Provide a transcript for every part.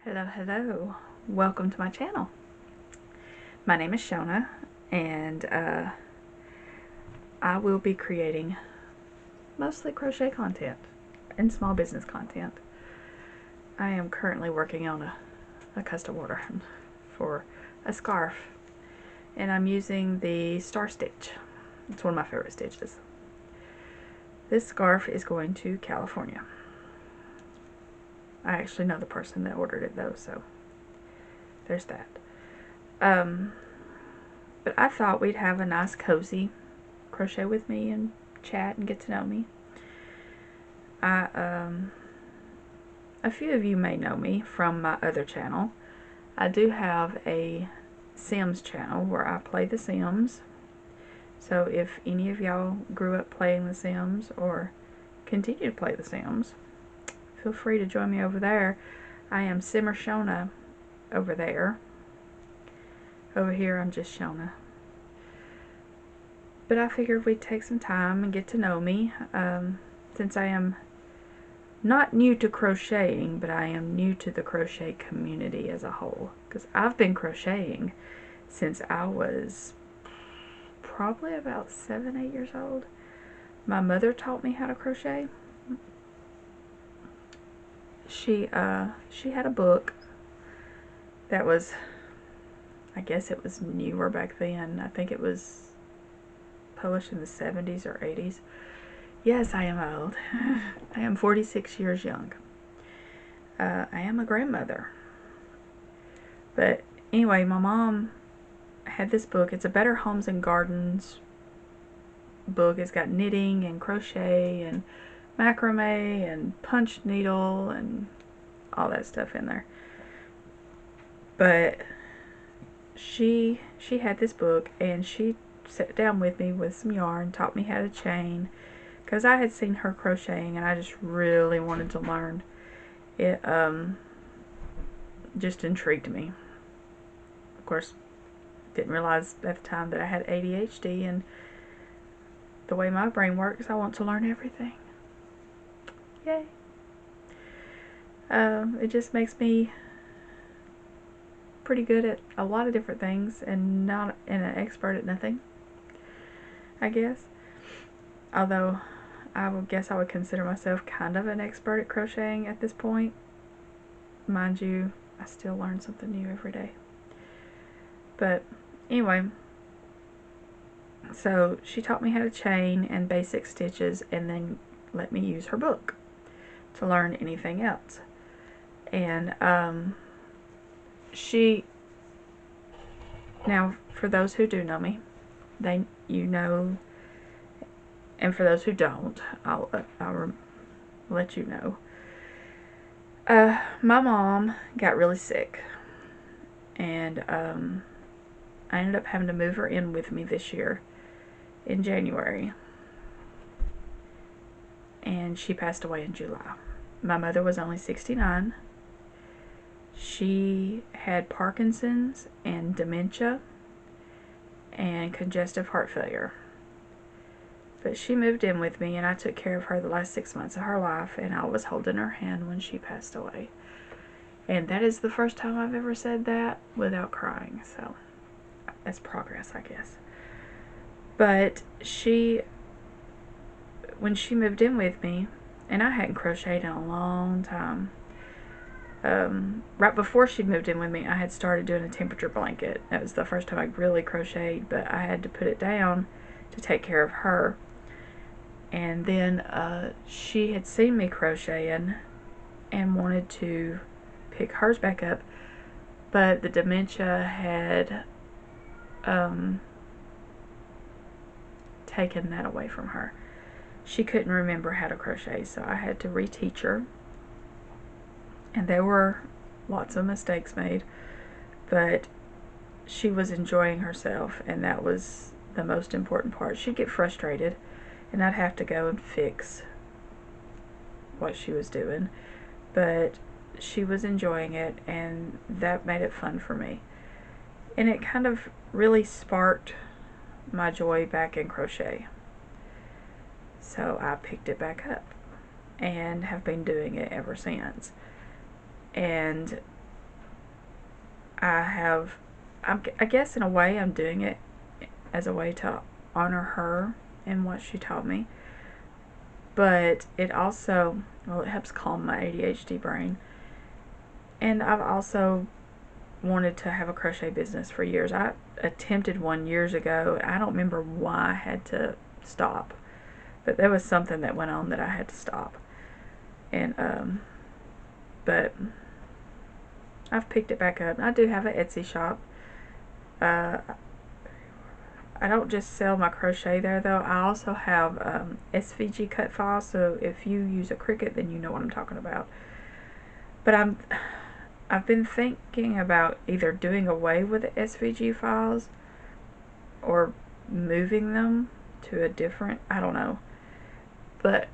Hello, welcome to my channel. My name is Shona, and I will be creating mostly crochet content and small business content. I am currently working on a custom order for a scarf, and I'm using the star stitch. It's one of my favorite stitches. This scarf is going to California. I actually know the person that ordered it though, so there's that. But I thought we'd have a nice cozy crochet with me and chat and get to know me. A few of you may know me from my other channel. I do have a Sims channel where I play The Sims. So if any of y'all grew up playing The Sims or continue to play The Sims, feel free to join me over there. I am Simmer Shona over there. Over here I'm just Shona. But I figured we'd take some time and get to know me, since I am not new to crocheting, but I am new to the crochet community as a whole. Because I've been crocheting since I was probably about 7, 8 years old. My mother taught me how to crochet. She had a book that was, I guess it was newer back then. I think it was published in the 70s or 80s. Yes, I am old. I am 46 years young. I am a grandmother. But anyway, my mom had this book. It's a Better Homes and Gardens book. It's got knitting and crochet and macrame and punch needle and all that stuff in there. But she had this book, and she sat down with me with some yarn, taught me how to chain, because I had seen her crocheting and I just really wanted to learn. It just intrigued me. Of course, didn't realize at the time that I had ADHD, and the way my brain works, I want to learn everything. Yay. It just makes me pretty good at a lot of different things and not an expert at nothing, I guess. Although I would guess I would consider myself kind of an expert at crocheting at this point. Mind you, I still learn something new every day. But anyway, so she taught me how to chain and basic stitches, and then let me use her book to learn anything else. And now for those who do know me, you know, and for those who don't, I'll let you know. My mom got really sick, and I ended up having to move her in with me this year in January, and she passed away in July. My mother was only 69. She had Parkinson's and dementia and congestive heart failure. But she moved in with me, and I took care of her the last 6 months of her life, and I was holding her hand when she passed away. And that is the first time I've ever said that without crying, so that's progress, I guess. But when she moved in with me, and I hadn't crocheted in a long time, right before she moved in with me, I had started doing a temperature blanket. That was the first time I really crocheted, but I had to put it down to take care of her. And then she had seen me crocheting and wanted to pick hers back up, but the dementia had taken that away from her. She couldn't remember how to crochet, so I had to reteach her. And there were lots of mistakes made, but she was enjoying herself, and that was the most important part. She'd get frustrated, and I'd have to go and fix what she was doing, but she was enjoying it, and that made it fun for me. And it kind of really sparked my joy back in crochet. So I picked it back up and have been doing it ever since. And I guess in a way I'm doing it as a way to honor her and what she taught me. But it also, well, it helps calm my ADHD brain. And I've also wanted to have a crochet business for years. I attempted one years ago. I don't remember why I had to stop, but there was something that went on that I had to stop. And but I've picked it back up. I do have an Etsy shop. I don't just sell my crochet there though. I also have SVG cut files, so if you use a Cricut, then you know what I'm talking about. But I've been thinking about either doing away with the SVG files or moving them to a different, I don't know. But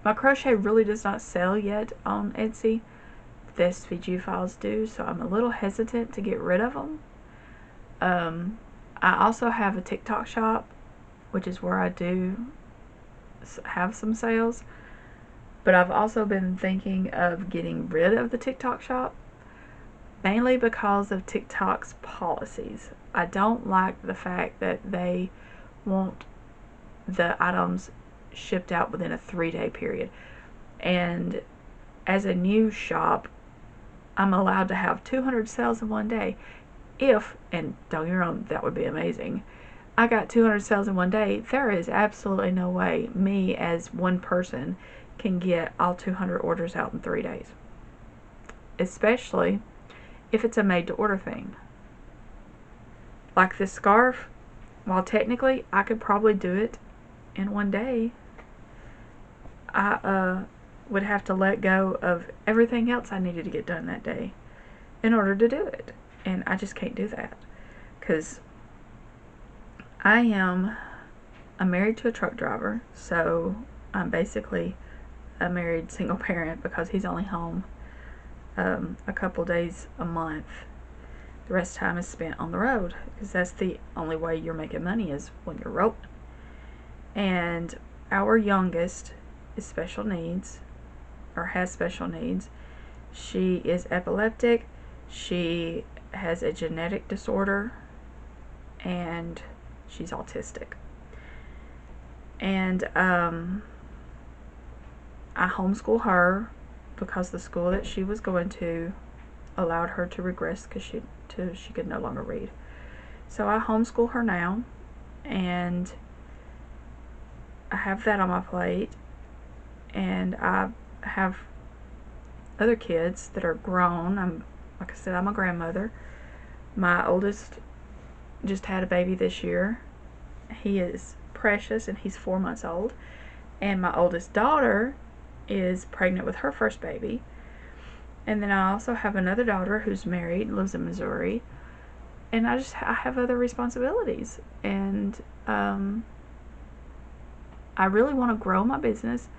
my crochet really does not sell yet on Etsy. The SVG files do, so I'm a little hesitant to get rid of them. I also have a TikTok shop, which is where I do have some sales. But I've also been thinking of getting rid of the TikTok shop, mainly because of TikTok's policies. I don't like the fact that they want the items shipped out within a 3-day period. And as a new shop, I'm allowed to have 200 sales in one day. If, and don't get me wrong, that would be amazing, I got 200 sales in one day, there is absolutely no way me as one person can get all 200 orders out in 3 days. Especially if it's a made-to-order thing. Like this scarf, while technically I could probably do it in one day, I would have to let go of everything else I needed to get done that day in order to do it. And I just can't do that. Because I'm married to a truck driver, so I'm basically a married single parent because he's only home a couple days a month. The rest of the time is spent on the road, because that's the only way you're making money is when you're rolling. And our youngest is special needs, or has special needs. She is epileptic, she has a genetic disorder, and she's autistic. And I homeschool her because the school that she was going to allowed her to regress because she could no longer read. So I homeschool her now, and I have that on my plate, and I have other kids that are grown. Like I said, I'm a grandmother. My oldest just had a baby this year. He is precious, and he's 4 months old. And my oldest daughter is pregnant with her first baby. And then I also have another daughter who's married, lives in Missouri. And I have other responsibilities. And I really want to grow my business,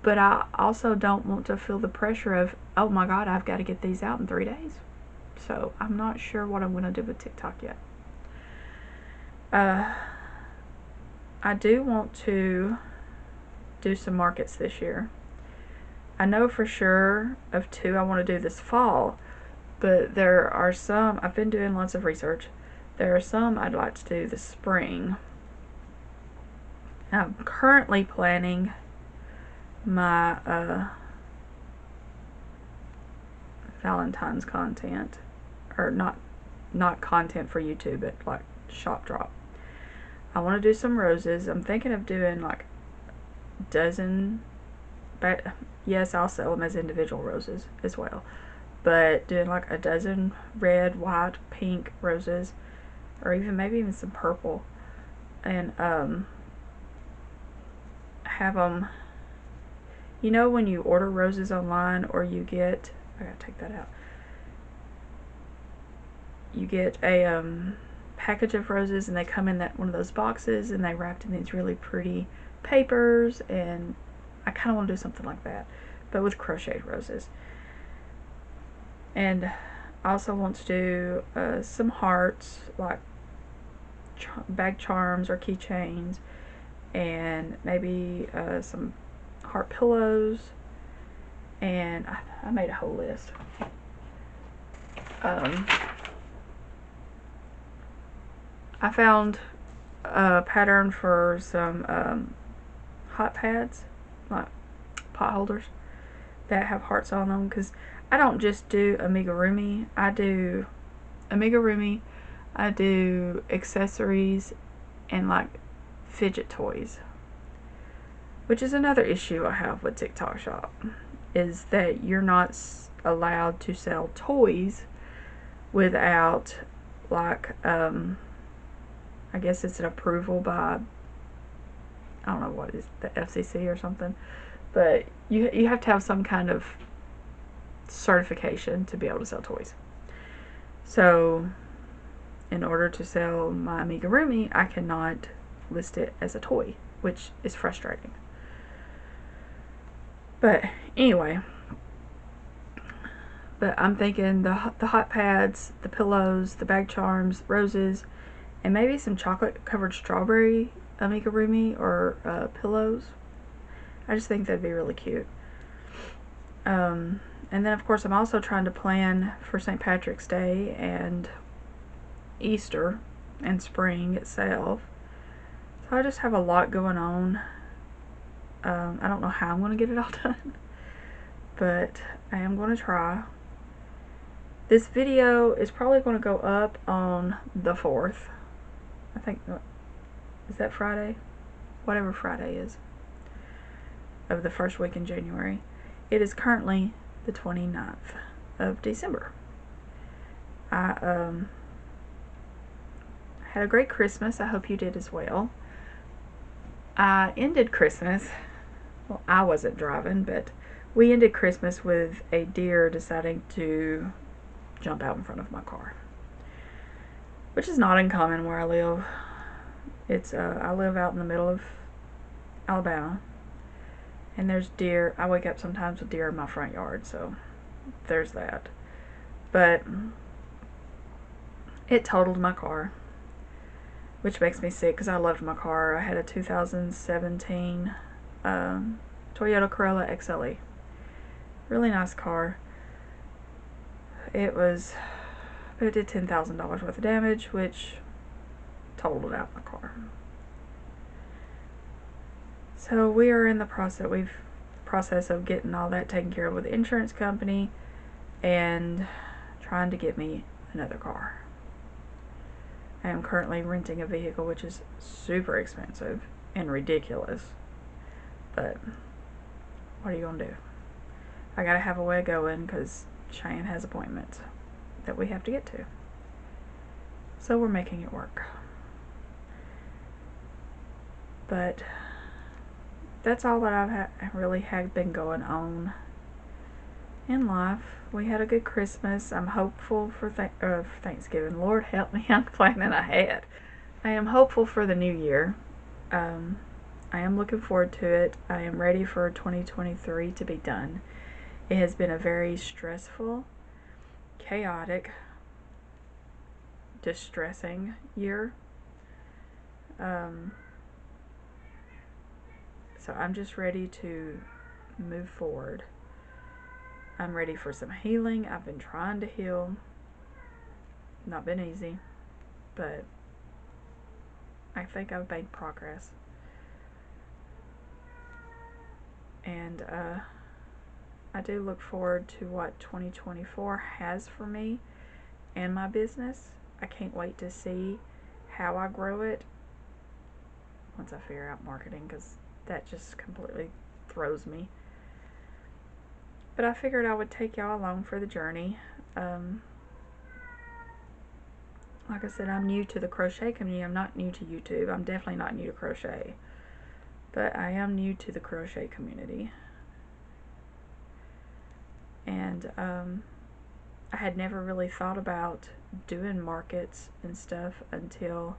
but I also don't want to feel the pressure of, oh my God, I've got to get these out in 3 days. So I'm not sure what I'm going to do with TikTok yet. I do want to do some markets this year. I know for sure of 2 I want to do this fall, but there are some, I've been doing lots of research, there are some I'd like to do this spring. I'm currently planning my Valentine's content, or not content for YouTube, but like shop drop. I want to do some roses. I'm thinking of doing like a dozen, but yes, I'll sell them as individual roses as well, but doing like a dozen red, white, pink roses, or maybe even some purple, and have them, you know, when you order roses online, or you get, I gotta take that out, you get a package of roses, and they come in that one of those boxes, and they wrapped in these really pretty papers, and I kind of want to do something like that, but with crocheted roses. And I also want to do some hearts, like bag charms or keychains, and maybe some heart pillows, and I made a whole list. I found a pattern for some hot pads, like pot holders that have hearts on them, because I don't just do amigurumi. I do amigurumi, I do accessories, and like fidget toys, which is another issue I have with TikTok Shop, is that you're not allowed to sell toys without, like, I guess it's an approval by, I don't know what is, the FCC or something, but you have to have some kind of certification to be able to sell toys. So in order to sell my amigurumi, I cannot list it as a toy, which is frustrating. But anyway, but I'm thinking the hot pads, the pillows, the bag charms, roses, and maybe some chocolate covered strawberry amigurumi or pillows. I just think that'd be really cute. And then of course I'm also trying to plan for St. Patrick's Day and Easter and spring itself. So I just have a lot going on. I don't know how I'm going to get it all done, but I am going to try. This video is probably going to go up on the 4th. I think, is that Friday? Whatever Friday is of the first week in January. It is currently the 29th of December. I had a great Christmas. I hope you did as well. I ended Christmas, well, I wasn't driving, but we ended Christmas with a deer deciding to jump out in front of my car, which is not uncommon where I live. It's I live out in the middle of Alabama, and there's deer. I wake up sometimes with deer in my front yard, so there's that. But it totaled my car, which makes me sick because I loved my car. I had a 2017 Toyota Corolla XLE. Really nice car. It did $10,000 worth of damage, which totaled out my car. So we are in the process of getting all that taken care of with the insurance company and trying to get me another car. I am currently renting a vehicle, which is super expensive and ridiculous, but what are you gonna do? I gotta have a way of going because Cheyenne has appointments that we have to get to. So we're making it work. But that's all that I've really had been going on in life. We had a good Christmas. I'm hopeful for Thanksgiving. Lord help me, I'm planning ahead. I am hopeful for the new year. I am looking forward to it. I am ready for 2023 to be done. It has been a very stressful, chaotic, distressing year. So I'm just ready to move forward. I'm ready for some healing. I've been trying to heal. Not been easy, but I think I've made progress. And I do look forward to what 2024 has for me and my business. I can't wait to see how I grow it once I figure out marketing, because that just completely throws me. But I figured I would take y'all along for the journey. Like I said, I'm new to the crochet community. I'm not new to YouTube. I'm definitely not new to crochet. But I am new to the crochet community. And I had never really thought about doing markets and stuff until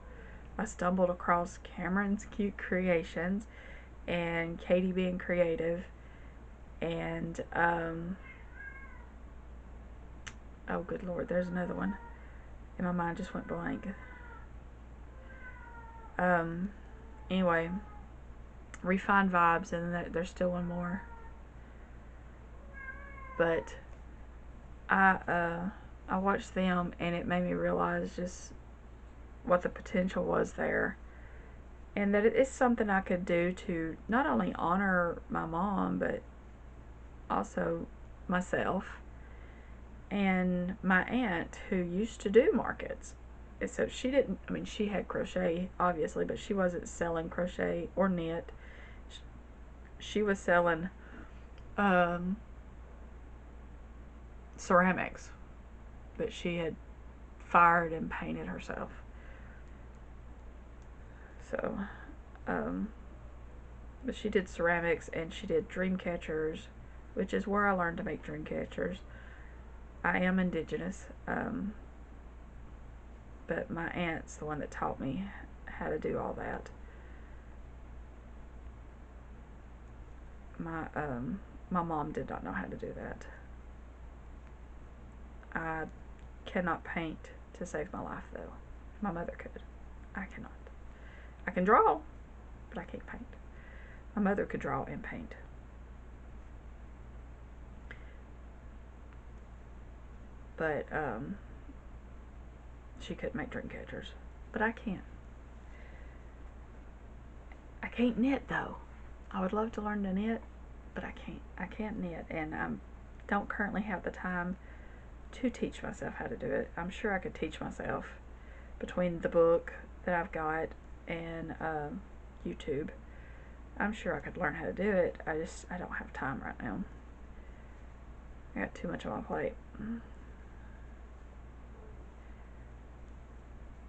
I stumbled across Cameron's Cute Creations and Katie Being Creative, and oh good lord, there's another one, and my mind just went blank. Anyway, Refined Vibes, and then there's still one more. But I I watched them, and it made me realize just what the potential was there, and that it is something I could do to not only honor my mom, but also myself and my aunt, who used to do markets. And so she didn't, I mean, she had crochet, obviously, but she wasn't selling crochet or knit. She was selling ceramics that she had fired and painted herself. So, but she did ceramics, and she did dream catchers, which is where I learned to make dream catchers. I am indigenous, but my aunt's the one that taught me how to do all that. My mom did not know how to do that. I cannot paint to save my life, though. My mother could. I cannot. I can draw, but I can't paint. My mother could draw and paint. But she couldn't make dream catchers. But I can. I can't knit, though. I would love to learn to knit, but I can't. I can't knit, and I don't currently have the time to teach myself how to do it. I'm sure I could teach myself between the book that I've got and YouTube. I'm sure I could learn how to do it. I don't have time right now. I got too much on my plate.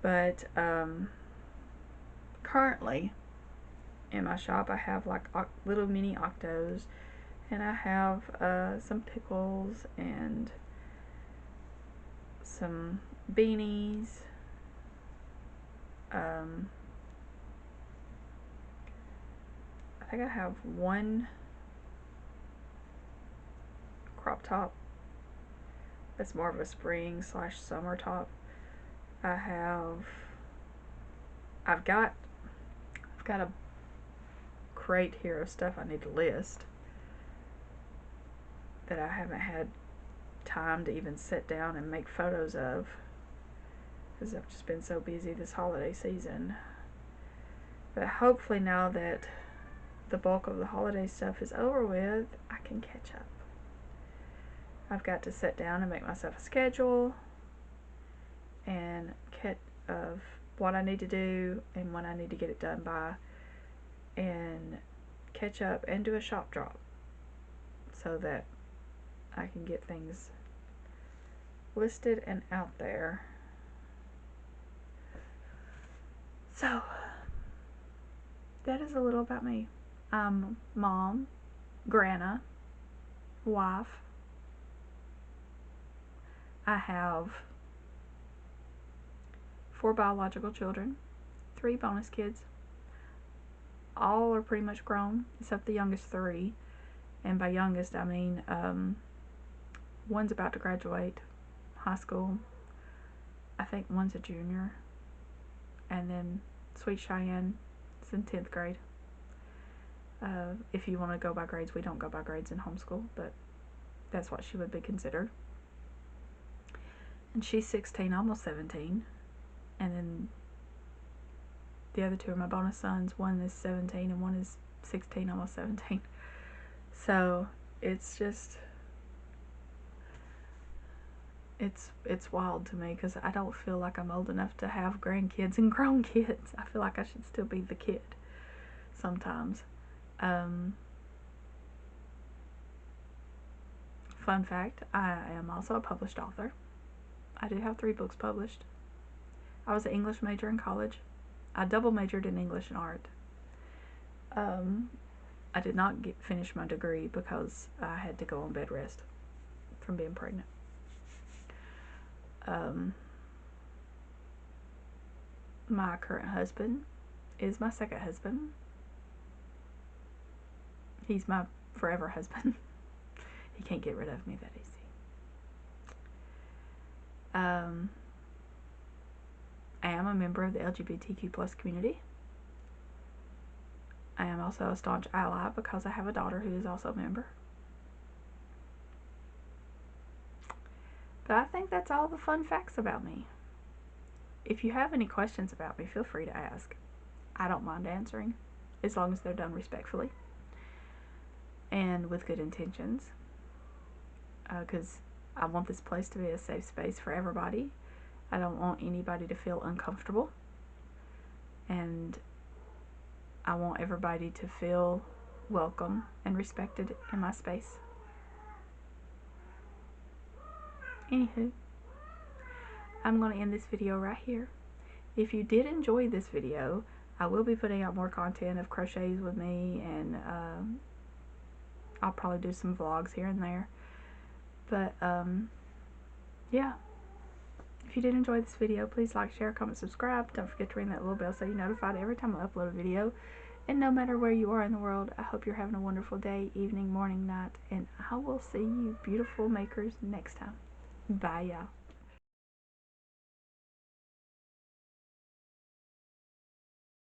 But currently in my shop I have like little mini octos, and I have some pickles and some beanies. I think I have one crop top that's more of a spring / summer top. I've got a crate here of stuff I need to list that I haven't had time to even sit down and make photos of, because I've just been so busy this holiday season. But hopefully now that the bulk of the holiday stuff is over with, I can catch up. I've got to sit down and make myself a schedule and of what I need to do and when I need to get it done by, and catch up and do a shop drop so that I can get things listed and out there. So that is a little about me. I'm mom, grandma, wife. I have 4 biological children, 3 bonus kids. All are pretty much grown, except the youngest 3. And by youngest, I mean one's about to graduate high school. I think one's a junior. And then Sweet Cheyenne is in 10th grade. If you want to go by grades, we don't go by grades in homeschool, but that's what she would be considered. And she's 16, almost 17. And then the other 2 are my bonus sons. One is 17 and one is 16, almost 17. So it's just, it's wild to me, because I don't feel like I'm old enough to have grandkids and grown kids. I feel like I should still be the kid sometimes. Fun fact, I am also a published author. I do have 3 books published. I was an English major in college. I double majored in English and art. I did not finish my degree because I had to go on bed rest from being pregnant. My current husband is my second husband. He's my forever husband. He can't get rid of me that easy. I am a member of the LGBTQ+ community. I am also a staunch ally because I have a daughter who is also a member. But I think that's all the fun facts about me. If you have any questions about me, feel free to ask. I don't mind answering, as long as they're done respectfully and with good intentions, because I want this place to be a safe space for everybody. I don't want anybody to feel uncomfortable, and I want everybody to feel welcome and respected in my space. Anywho, I'm going to end this video right here. If you did enjoy this video, I will be putting out more content of crochets with me, and I'll probably do some vlogs here and there. But yeah, if you did enjoy this video, please like, share, comment, subscribe. Don't forget to ring that little bell so you're notified every time I upload a video. And no matter where you are in the world, I hope you're having a wonderful day, evening, morning, night, and I will see you beautiful makers next time. Bye, y'all.